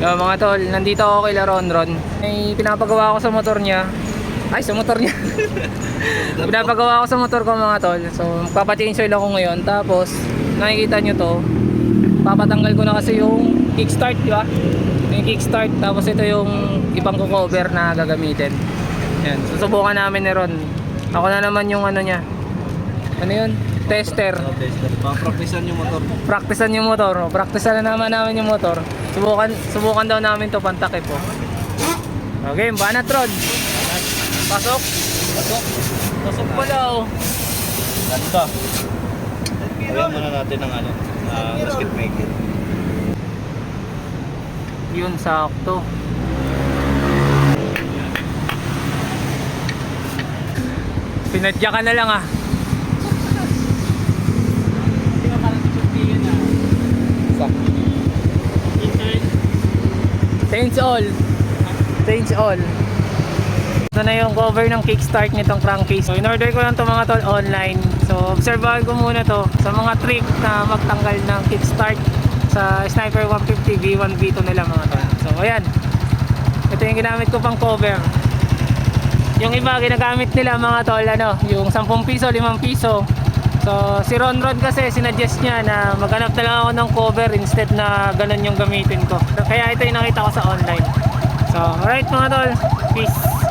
Yo, mga tol, nandito ako kay Ronron. May pinapagawa ko sa motor niya. Ay, sa motor niya. Pinapagawa ko sa motor ko, mga tol. So, magpapa-change oil ako ngayon. Tapos, nakikita nyo to. Papatanggal ko na kasi yung kickstart, di ba? Yung kickstart. Tapos ito yung ibang cover na gagamitin. Yan, susubukan namin ni Ron. Ako na naman yung ano niya. Ano yun? Tester. Praktisan yung motor. Praktisan yung motor. Praktisan na naman namin yung motor. Subukan daw namin to pantakip po. Okay, banat Rod. Pasok. Pasok pa daw. Ganito. Lagyan muna natin ng ano, gasket maker. Yun, sakto. Pinadya ka na lang ah. Change all. Change all. Ito na yung cover ng kickstart nitong crankcase. So, in-order ko lang to mga tol online. So, obserbahan ko muna to sa mga trick na magtanggal ng kickstart sa Sniper 150 V1 V2 nila mga tol. So, ayan. Ito yung ginamit ko pang cover. Yung iba ginagamit nila mga tol, ano, yung 10 piso, 5 piso. So, si Ronron kasi sinuggest niya na maghanap na lang ako ng cover instead na ganun yung gamitin ko. Kaya ito yung nakita ko sa online. So, alright mga tol. Peace.